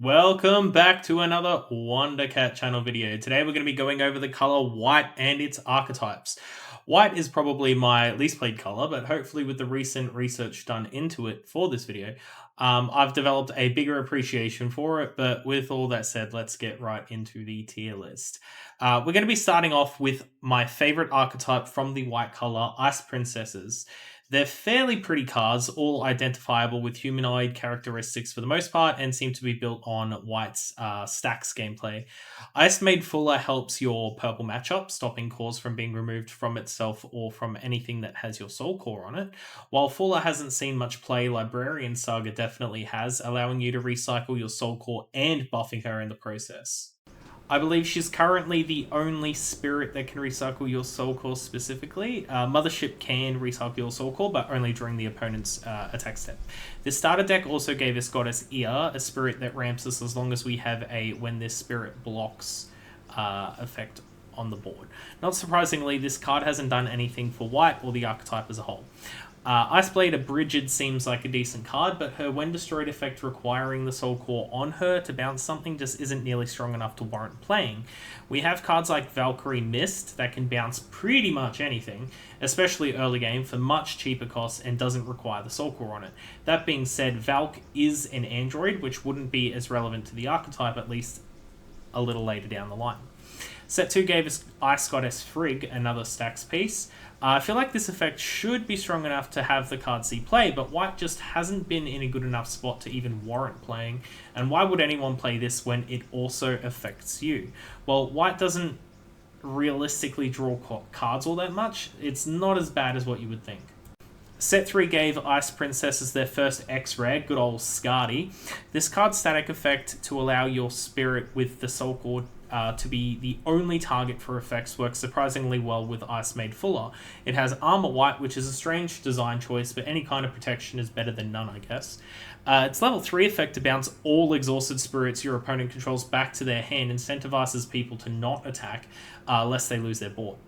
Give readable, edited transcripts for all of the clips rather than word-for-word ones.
Welcome back to another WonderCat channel video. Today we're going to be going over the color white and its archetypes. White is probably my least played color, but hopefully with the recent research done into it for this video, I've developed a bigger appreciation for it. But with all that said, let's get right into the tier list. We're going to be starting off with my favorite archetype from the white color, Ice Princesses. They're fairly pretty cards, all identifiable with humanoid characteristics for the most part, and seem to be built on White's stacks gameplay. Ice Made Fuller helps your purple matchup, stopping cores from being removed from itself or from anything that has your soul core on it. While Fuller hasn't seen much play, Librarian Saga definitely has, allowing you to recycle your soul core and buffing her in the process. I believe she's currently the only spirit that can recycle your soul core specifically. Mothership can recycle your soul core, but only during the opponent's attack step. The starter deck also gave us Goddess Ear, a spirit that ramps us as long as we have a when this spirit blocks effect on the board. Not surprisingly, this card hasn't done anything for white or the archetype as a whole. Iceblade Abridged seems like a decent card, but her when destroyed effect requiring the soul core on her to bounce something just isn't nearly strong enough to warrant playing. We have cards like Valkyrie Mist that can bounce pretty much anything, especially early game, for much cheaper costs and doesn't require the soul core on it. That being said, Valk is an android, which wouldn't be as relevant to the archetype, at least a little later down the line. Set 2 gave us Ice Goddess Frigg, another stacks piece. I feel like this effect should be strong enough to have the card see play, but white just hasn't been in a good enough spot to even warrant playing. And why would anyone play this when it also affects you? Well, white doesn't realistically draw cards all that much. It's not as bad as what you would think. Set 3 gave Ice Princesses their first X-Rare, good old Scardy. This card's static effect to allow your spirit with the soul core to be the only target for effects works surprisingly well with Ice Made Fuller. It has Armor White, which is a strange design choice, but any kind of protection is better than none, I guess. Its level 3 effect to bounce all exhausted spirits your opponent controls back to their hand incentivizes people to not attack lest they lose their board.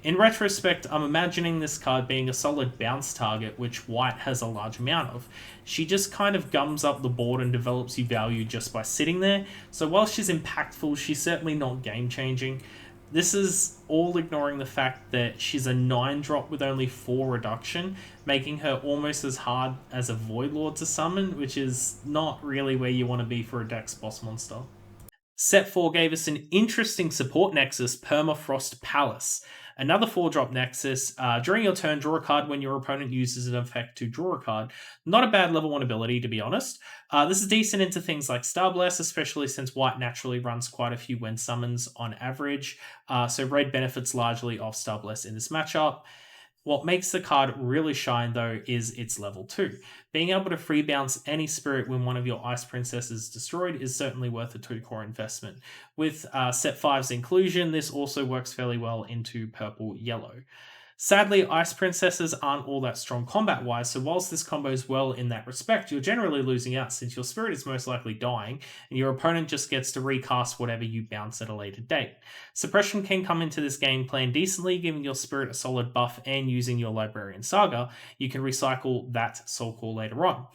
In retrospect, I'm imagining this card being a solid bounce target, which white has a large amount of. She just kind of gums up the board and develops you value just by sitting there, so while she's impactful, she's certainly not game-changing. This is all ignoring the fact that she's a 9-drop with only 4 reduction, making her almost as hard as a Void Lord to summon, which is not really where you want to be for a Dex boss monster. Set 4 gave us an interesting support nexus, Permafrost Palace. Another 4-drop nexus. During your turn, draw a card when your opponent uses an effect to draw a card. Not a bad level 1 ability, to be honest. This is decent into things like Starblast, especially since white naturally runs quite a few when summons on average. So red benefits largely off Starblast in this matchup. What makes the card really shine, though, is its level 2. Being able to free bounce any spirit when one of your Ice Princesses is destroyed is certainly worth a 2-core investment. With Set 5's inclusion, this also works fairly well into purple-yellow. Sadly, Ice Princesses aren't all that strong combat-wise, so whilst this combos well in that respect, you're generally losing out since your spirit is most likely dying, and your opponent just gets to recast whatever you bounce at a later date. Suppression can come into this game playing decently, giving your spirit a solid buff, and using your Librarian Saga, you can recycle that soul core later on.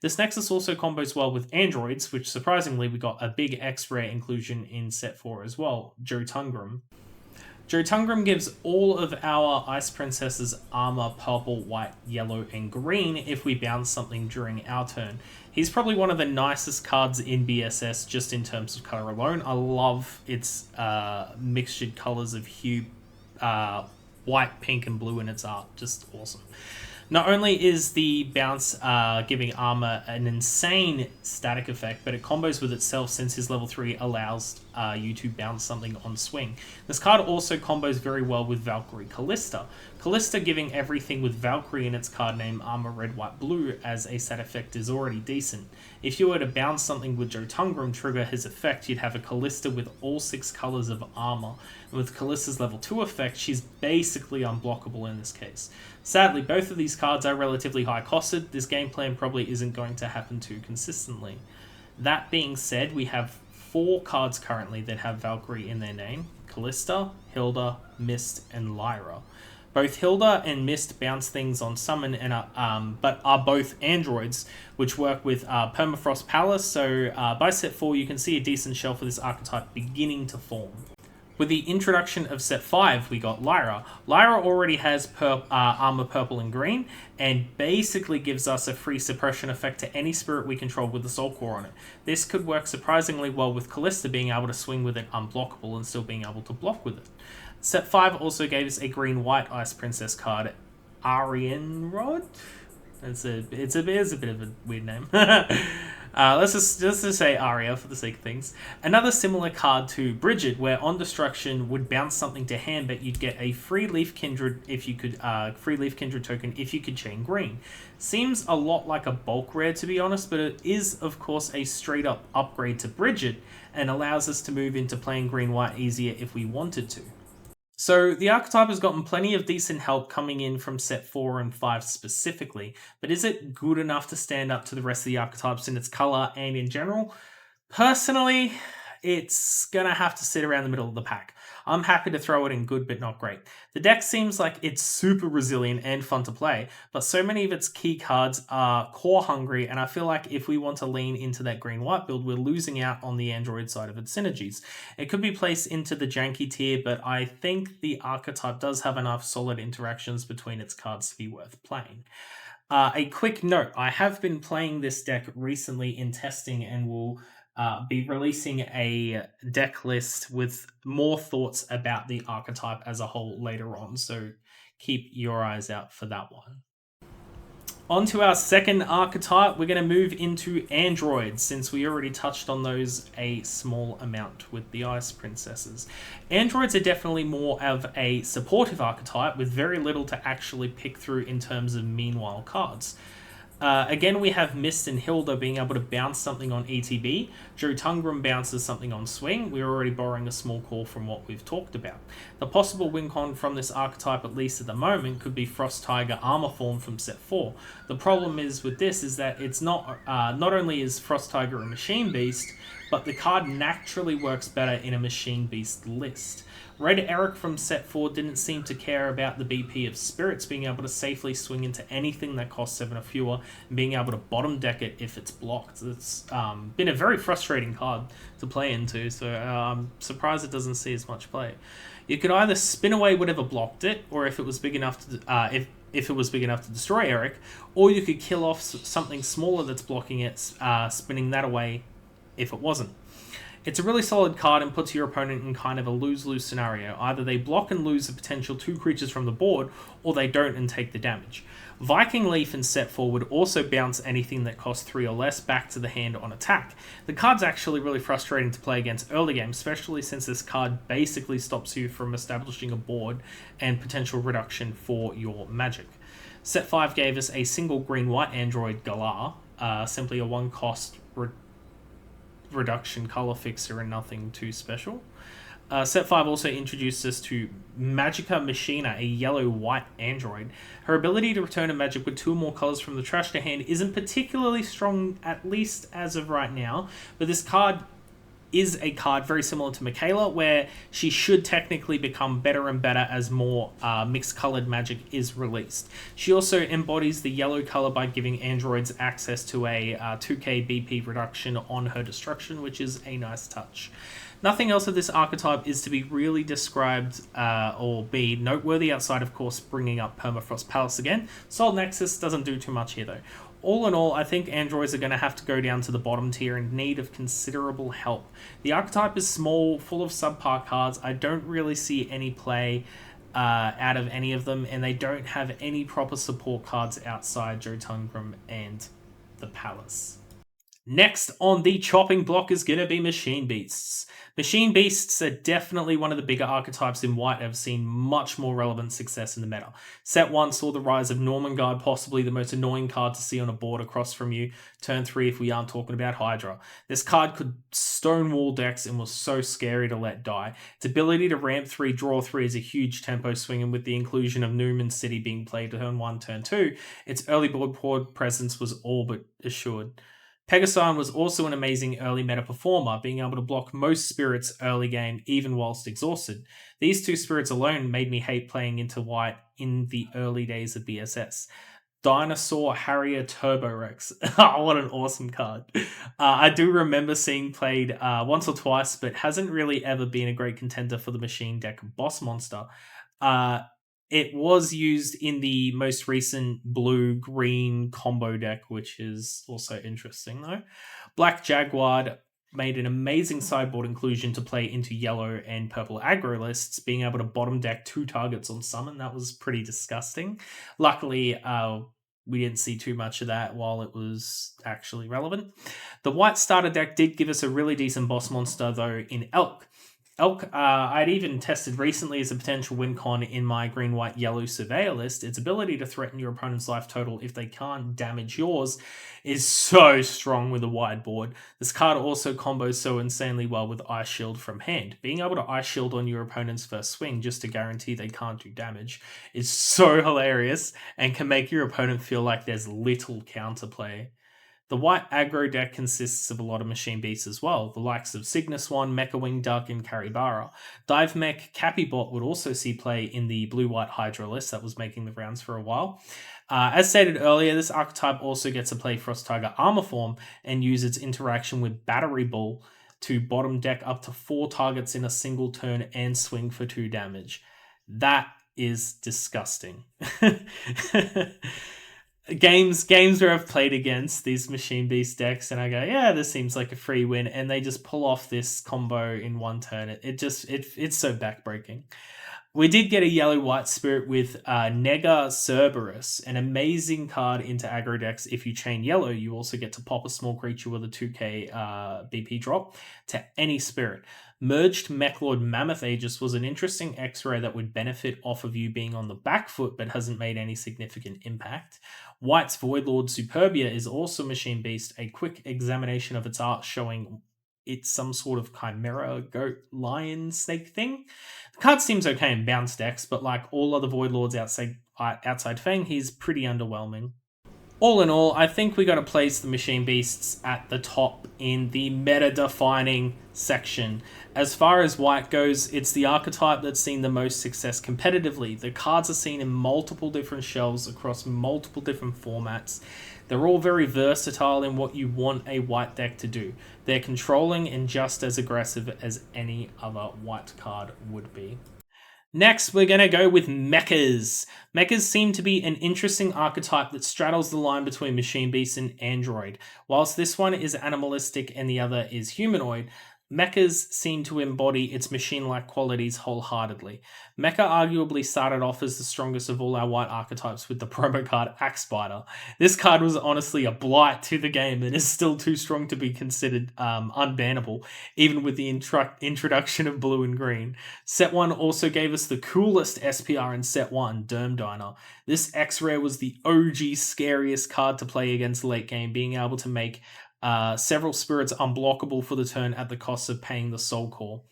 This Nexus also combos well with androids, which surprisingly we got a big X-Rare inclusion in Set 4 as well, Jotungrim. Jotungrim gives all of our Ice Princesses armor purple, white, yellow, and green if we bounce something during our turn. He's probably one of the nicest cards in BSS just in terms of color alone. I love its mixtured colors of hue, white, pink, and blue in its art. Just awesome. Not only is the bounce giving armor an insane static effect, but it combos with itself since his level 3 allows you to bounce something on swing. This card also combos very well with Valkyrie Callista. Callista giving everything with Valkyrie in its card name armor red, white, blue as a stat effect is already decent. If you were to bounce something with Jotungrim trigger his effect, you'd have a Callista with all 6 colors of armor. And with Callista's level 2 effect, she's basically unblockable in this case. Sadly, both of these cards are relatively high costed. This game plan probably isn't going to happen too consistently. That being said, we have 4 cards currently that have Valkyrie in their name: Callista, Hilda, Mist, and Lyra. Both Hilda and Mist bounce things on summon, but are both androids, which work with Permafrost Palace. So by set 4, you can see a decent shelf for this archetype beginning to form. With the introduction of set 5, we got Lyra. Lyra already has armor purple and green, and basically gives us a free suppression effect to any spirit we control with the Soul Core on it. This could work surprisingly well with Callista being able to swing with it unblockable and still being able to block with it. Set 5 also gave us a green-white Ice Princess card, Arianrod? It's a bit of a weird name. Let's just say Aria for the sake of things. Another similar card to Bridget, where on destruction would bounce something to hand, but you'd get a free Leaf Kindred token if you could chain green. Seems a lot like a bulk rare, to be honest, but it is of course a straight up upgrade to Bridget and allows us to move into playing green-white easier if we wanted to. So the archetype has gotten plenty of decent help coming in from set 4 and 5 specifically, but is it good enough to stand up to the rest of the archetypes in its color and in general? Personally, it's gonna have to sit around the middle of the pack. I'm happy to throw it in good but not great. The deck seems like it's super resilient and fun to play, but so many of its key cards are core hungry, and I feel like if we want to lean into that green-white build, we're losing out on the Android side of its synergies. It could be placed into the janky tier, but I think the archetype does have enough solid interactions between its cards to be worth playing. A quick note, I have been playing this deck recently in testing and will be releasing a deck list with more thoughts about the archetype as a whole later on, so keep your eyes out for that one. On to our second archetype, we're going to move into androids, since we already touched on those a small amount with the Ice Princesses. Androids are definitely more of a supportive archetype with very little to actually pick through in terms of meanwhile cards. Again, we have Mist and Hilda being able to bounce something on ETB. Jotungrum bounces something on swing. We're already borrowing a small call from what we've talked about. The possible win con from this archetype, at least at the moment, could be Frost Tiger Armor Form from set 4. The problem is with this is that it's not only is Frost Tiger a Machine Beast, but the card naturally works better in a Machine Beast list. Red Eric from set 4 didn't seem to care about the BP of Spirits being able to safely swing into anything that costs 7 or fewer and being able to bottom deck it if it's blocked. It's been a very frustrating card to play into, so I'm surprised it doesn't see as much play. You could either spin away whatever blocked it, or if it was big enough to if it was big enough to destroy Eric, or you could kill off something smaller that's blocking it, spinning that away if it wasn't. It's a really solid card and puts your opponent in kind of a lose-lose scenario. Either they block and lose the potential 2 creatures from the board, or they don't and take the damage. Viking Leaf in set 4 would also bounce anything that costs 3 or less back to the hand on attack. The card's actually really frustrating to play against early game, especially since this card basically stops you from establishing a board and potential reduction for your magic. Set 5 gave us a single green-white android Galar, simply a 1-cost reduction color fixer and nothing too special. Set 5 also introduced us to Magica Machina, a yellow-white android. Her ability to return a magic with 2 or more colors from the trash to hand isn't particularly strong, at least as of right now, but this card is a card very similar to Michaela, where she should technically become better and better as more mixed colored magic is released. She also embodies the yellow color by giving androids access to a 2k BP reduction on her destruction, which is a nice touch. Nothing else of this archetype is to be really described or be noteworthy outside, of course, bringing up Permafrost Palace again. Soul Nexus doesn't do too much here, though. All in all, I think androids are going to have to go down to the bottom tier in need of considerable help. The archetype is small, full of subpar cards. I don't really see any play out of any of them, and they don't have any proper support cards outside Jotungrum and the Palace. Next on the chopping block is going to be Machine Beasts. Machine Beasts are definitely one of the bigger archetypes in White and have seen much more relevant success in the meta. Set 1 saw the rise of Normanguard, possibly the most annoying card to see on a board across from you. Turn 3 if we aren't talking about Hydra. This card could stonewall decks and was so scary to let die. Its ability to ramp 3, draw 3 is a huge tempo swing, and with the inclusion of Newman City being played turn 1, turn 2, its early board presence was all but assured. Pegasan was also an amazing early meta performer, being able to block most spirits early game, even whilst exhausted. These two spirits alone made me hate playing into white in the early days of BSS. Dinosaur Harrier Turbo Rex. Oh, what an awesome card. I do remember seeing played once or twice, but hasn't really ever been a great contender for the machine deck boss monster. Uh, it was used in the most recent blue green combo deck, which is also interesting though. Black Jaguar made an amazing sideboard inclusion to play into yellow and purple aggro lists, being able to bottom deck 2 targets on summon. That was pretty disgusting. Luckily, we didn't see too much of that while it was actually relevant. The white starter deck did give us a really decent boss monster, though, in Elk. Elk, I'd even tested recently as a potential win con in my green, white, yellow surveyor list. Its ability to threaten your opponent's life total if they can't damage yours is so strong with a wide board. This card also combos so insanely well with Ice Shield from hand. Being able to Ice Shield on your opponent's first swing just to guarantee they can't do damage is so hilarious and can make your opponent feel like there's little counterplay. The white aggro deck consists of a lot of machine beasts as well, the likes of Cygnus One, Mecha Wing Duck, and Karibara. Dive Mech Capybot would also see play in the blue-white Hydra list that was making the rounds for a while. As stated earlier, this archetype also gets to play Frost Tiger Armor Form and use its interaction with Battery Bull to bottom deck up to 4 targets in a single turn and swing for 2 damage. That is disgusting. Games where I've played against these Machine Beast decks and I go, yeah, this seems like a free win, and they just pull off this combo in one turn. It's so backbreaking. We did get a yellow-white spirit with Nega Cerberus, an amazing card into aggro decks. If you chain yellow, you also get to pop a small creature with a 2k BP drop to any spirit. Merged Mechlord Mammoth Aegis was an interesting X-ray that would benefit off of you being on the back foot but hasn't made any significant impact. White's Voidlord Superbia is also Machine Beast, a quick examination of its art showing it's some sort of chimera, goat, lion, snake thing. The card seems okay in bounce decks, but like all other Voidlords outside Fang, he's pretty underwhelming. All in all, I think we got to place the Machine Beasts at the top in the meta-defining section. As far as white goes, it's the archetype that's seen the most success competitively. The cards are seen in multiple different shelves across multiple different formats. They're all very versatile in what you want a white deck to do. They're controlling and just as aggressive as any other white card would be. Next, we're going to go with mechas. Mechas seem to be an interesting archetype that straddles the line between Machine Beast and Android. Whilst this one is animalistic and the other is humanoid, mechas seem to embody its machine-like qualities wholeheartedly. Mecha arguably started off as the strongest of all our white archetypes with the promo card Axe Spider. This card was honestly a blight to the game and is still too strong to be considered unbannable, even with the introduction of blue and green. Set 1 also gave us the coolest SPR in Set 1, Derm Diner. This X-Rare was the OG scariest card to play against late game, being able to make several spirits unblockable for the turn at the cost of paying the Soul Core.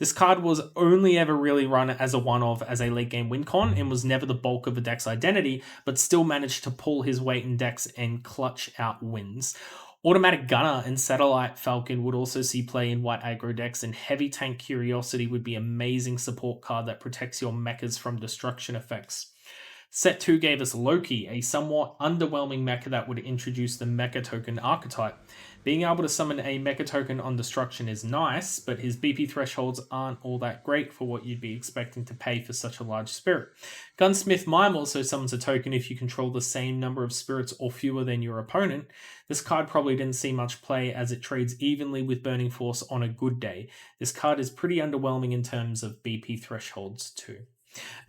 This card was only ever really run as a one-off as a late game win con and was never the bulk of the deck's identity, but still managed to pull his weight in decks and clutch out wins. Automatic Gunner and Satellite Falcon would also see play in white aggro decks, and Heavy Tank Curiosity would be an amazing support card that protects your mechas from destruction effects. Set 2 gave us Loki, a somewhat underwhelming mecha that would introduce the Mecha Token archetype. Being able to summon a Mecha Token on destruction is nice, but his BP thresholds aren't all that great for what you'd be expecting to pay for such a large spirit. Gunsmith Mime also summons a token if you control the same number of spirits or fewer than your opponent. This card probably didn't see much play as it trades evenly with Burning Force on a good day. This card is pretty underwhelming in terms of BP thresholds too.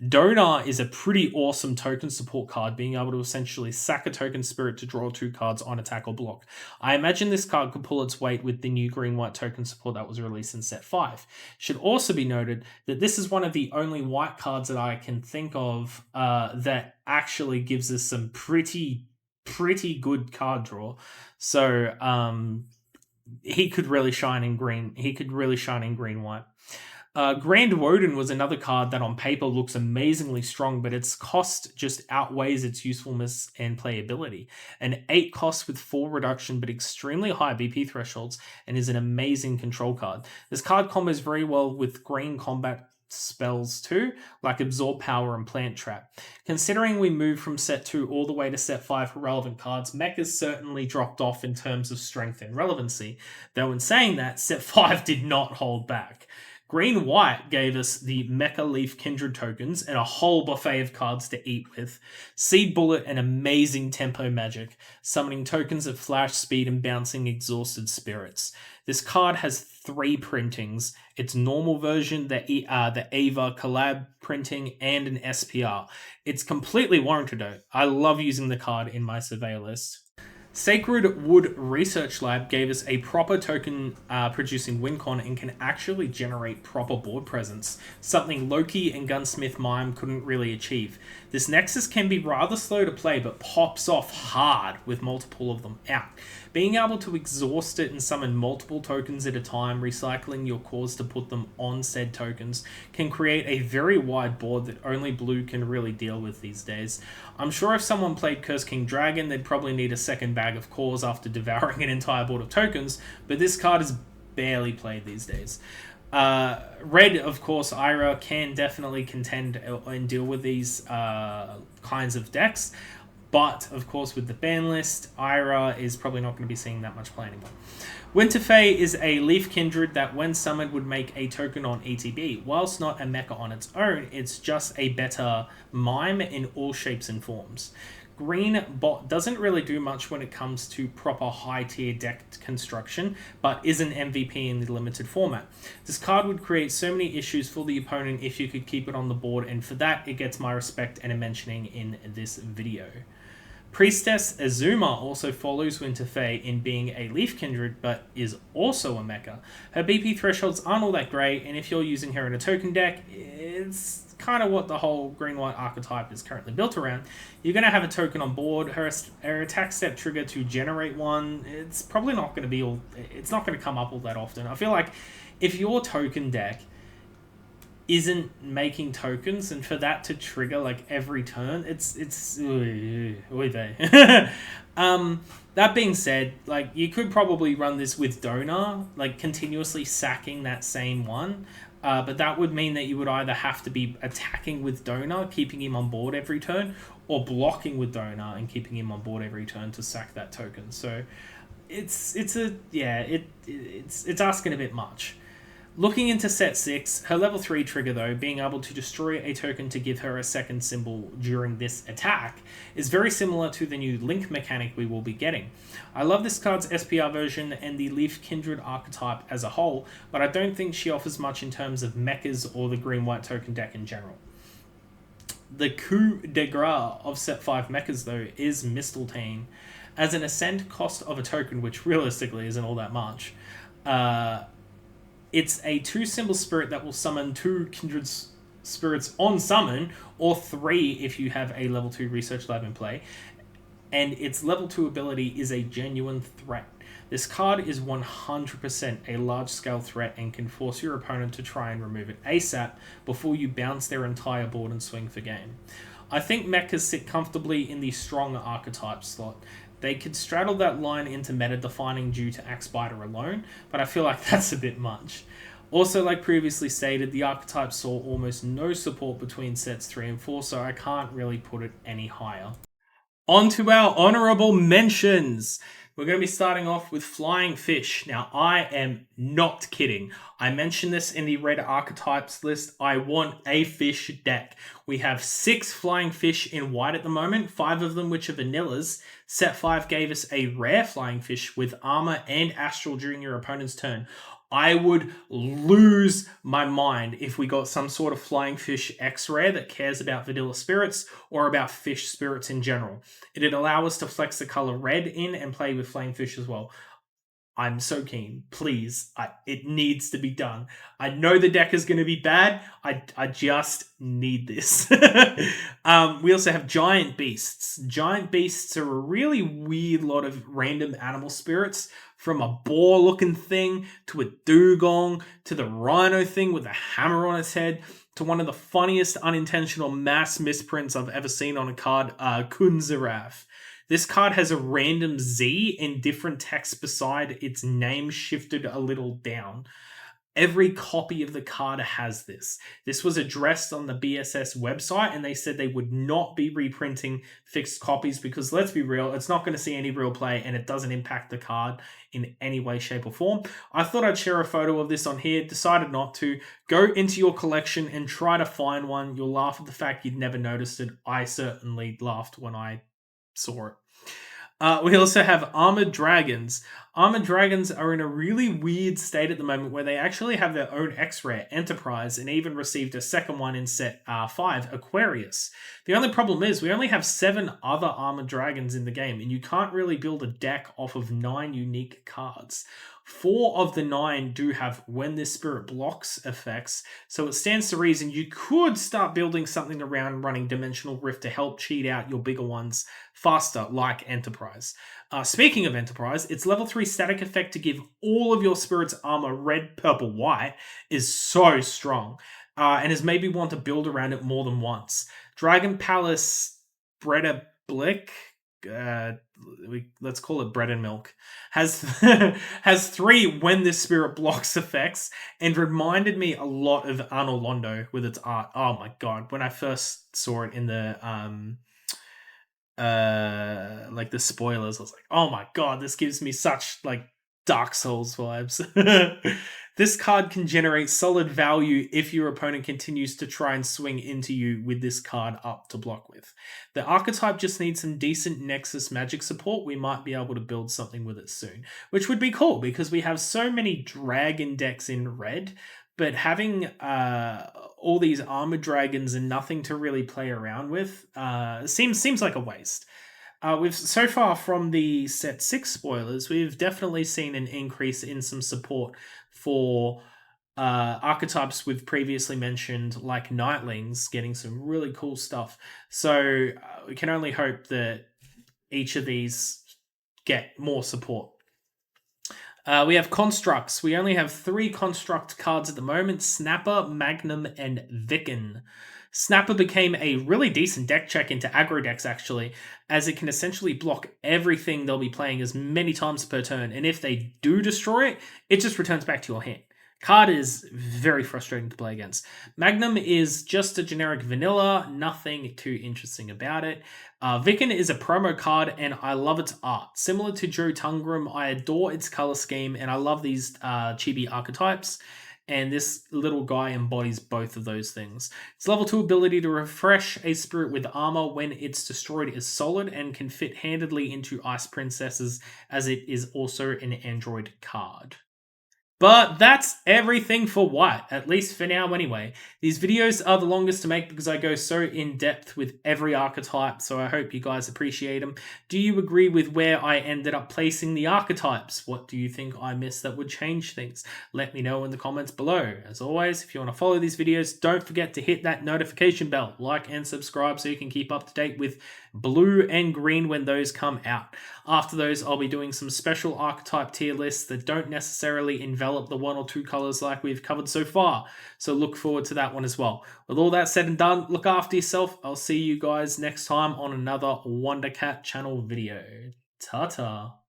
Donar is a pretty awesome token support card, being able to essentially sack a token spirit to draw 2 cards on attack or block. I imagine this card could pull its weight with the new green-white token support that was released in Set 5. Should also be noted that this is one of the only white cards that I can think of that actually gives us some pretty good card draw. So he could really shine in green. He could really shine in green-white. Grand Woden was another card that on paper looks amazingly strong, but its cost just outweighs its usefulness and playability. An 8 cost with 4 reduction, but extremely high BP thresholds, and is an amazing control card. This card combos very well with green combat spells too, like Absorb Power and Plant Trap. Considering we moved from set 2 all the way to set 5 for relevant cards, Mech has certainly dropped off in terms of strength and relevancy, though in saying that, set 5 did not hold back. Green White gave us the Mecha Leaf Kindred tokens and a whole buffet of cards to eat with. Seed Bullet and amazing tempo magic, summoning tokens of flash speed and bouncing exhausted spirits. This card has 3 printings: its normal version, the Ava collab printing, and an SPR. It's completely warranted though. I love using the card in my surveyor list. Sacred Wood Research Lab gave us a proper token producing Wincon and can actually generate proper board presence, something Loki and Gunsmith Mime couldn't really achieve. This Nexus can be rather slow to play but pops off hard with multiple of them out. Being able to exhaust it and summon multiple tokens at a time, recycling your cores to put them on said tokens, can create a very wide board that only blue can really deal with these days. I'm sure if someone played Curse King Dragon, they'd probably need a second bag of cores after devouring an entire board of tokens, but this card is barely played these days. Red, of course, Ira can definitely contend and deal with these kinds of decks, but of course with the ban list, Ira is probably not going to be seeing that much play anymore. Winterfey is a Leaf Kindred that when summoned would make a token on ETB. Whilst not a mecha on its own, it's just a better mime in all shapes and forms. Green Bot doesn't really do much when it comes to proper high tier deck construction, but is an MVP in the limited format. This card would create so many issues for the opponent if you could keep it on the board, and for that it gets my respect and a mentioning in this video. Priestess Azuma also follows Winterfey in being a Leaf Kindred, but is also a mecha. Her BP thresholds aren't all that great, and if you're using her in a token deck, it's kind of what the whole green-white archetype is currently built around. You're going to have a token on board. Her attack step trigger to generate one, it's probably not going to be it's not going to come up all that often. I feel like if your token deck isn't making tokens, and for that to trigger like every turn, it's that being said, like you could probably run this with Donor, like continuously sacking that same one, but that would mean that you would either have to be attacking with Donor, keeping him on board every turn, or blocking with Donor and keeping him on board every turn to sack that token. So it's asking a bit much. Looking into set 6, her level 3 trigger though, being able to destroy a token to give her a second symbol during this attack, is very similar to the new Link mechanic we will be getting. I love this card's SPR version and the Leaf Kindred archetype as a whole, but I don't think she offers much in terms of mechas or the green-white token deck in general. The coup de grace of set 5 mechas though is Mistletoe. As an ascent cost of a token, which realistically isn't all that much, it's a 2-symbol spirit that will summon 2 kindred spirits on summon, or 3 if you have a level 2 research lab in play, and its level 2 ability is a genuine threat. This card is 100% a large-scale threat and can force your opponent to try and remove it ASAP before you bounce their entire board and swing for game. I think mechas sit comfortably in the strong archetype slot. They could straddle that line into meta-defining due to Axe Spider alone, but I feel like that's a bit much. Also, like previously stated, the archetype saw almost no support between sets 3 and 4, so I can't really put it any higher. On to our honourable mentions! We're going to be starting off with Flying Fish. Now, I am not kidding. I mentioned this in the Red Archetypes list. I want a fish deck. We have 6 Flying Fish in white at the moment, 5 of them which are vanillas. Set 5 gave us a rare Flying Fish with armor and astral during your opponent's turn. I would lose my mind if we got some sort of Flying Fish X-Rare that cares about vanilla spirits or about fish spirits in general. It'd allow us to flex the color red in and play with Flying Fish as well. I'm so keen. Please, it needs to be done. I know the deck is going to be bad. I just need this. We also have giant beasts. Giant beasts are a really weird lot of random animal spirits, from a boar looking thing to a dugong to the rhino thing with a hammer on its head to one of the funniest unintentional mass misprints I've ever seen on a card, Kunzeraf. This card has a random Z in different text beside its name shifted a little down. Every copy of the card has this. This was addressed on the BSS website, and they said they would not be reprinting fixed copies because, let's be real, it's not going to see any real play and it doesn't impact the card in any way, shape, or form. I thought I'd share a photo of this on here, decided not to. Go into your collection and try to find one. You'll laugh at the fact you'd never noticed it. I certainly laughed when I saw it. We also have armored dragons. Armored dragons are in a really weird state at the moment where they actually have their own X-Rare, Enterprise, and even received a second one in set 5, Aquarius. The only problem is we only have 7 other armored dragons in the game, and you can't really build a deck off of 9 unique cards. 4 of the 9 do have when this spirit blocks effects, so it stands to reason you could start building something around running Dimensional Rift to help cheat out your bigger ones faster, like Enterprise. Speaking of Enterprise, its level 3 static effect to give all of your spirits armor red, purple, white is so strong, and has made me want to build around it more than once. Dragon Palace Breda Blick, let's call it bread and milk, has has 3 when this spirit blocks effects, and reminded me a lot of Arno Londo with its art. Oh my god, when I first saw it in the like the spoilers, I was like, oh my god, this gives me such like Dark Souls vibes. This card can generate solid value if your opponent continues to try and swing into you with this card up to block with. The archetype just needs some decent Nexus magic support. We might be able to build something with it soon, which would be cool because we have so many dragon decks in red, but having all these armored dragons and nothing to really play around with seems like a waste. We've so far from the set 6 spoilers, we've definitely seen an increase in some support for archetypes we've previously mentioned, like Nightlings, getting some really cool stuff. So we can only hope that each of these get more support. We have constructs. We only have 3 construct cards at the moment: Snapper, Magnum, and Vicken. Snapper became a really decent deck check into aggro decks, actually, as it can essentially block everything they'll be playing as many times per turn, and if they do destroy it, it just returns back to your hand. Card is very frustrating to play against. Magnum is just a generic vanilla, nothing too interesting about it. Vicken is a promo card, and I love its art. Similar to Joe Tungram, I adore its color scheme, and I love these chibi archetypes. And this little guy embodies both of those things. Its level 2 ability to refresh a spirit with armor when it's destroyed is solid and can fit handedly into Ice Princesses, as it is also an android card. But that's everything for white, at least for now anyway. These videos are the longest to make because I go so in depth with every archetype, so I hope you guys appreciate them. Do you agree with where I ended up placing the archetypes? What do you think I missed that would change things? Let me know in the comments below. As always, if you want to follow these videos, don't forget to hit that notification bell, like and subscribe so you can keep up to date with blue and green when those come out. After those, I'll be doing some special archetype tier lists that don't necessarily envelop the 1 or 2 colors like we've covered so far. So look forward to that one as well. With all that said and done, look after yourself. I'll see you guys next time on another Wondercat channel video. Ta-ta.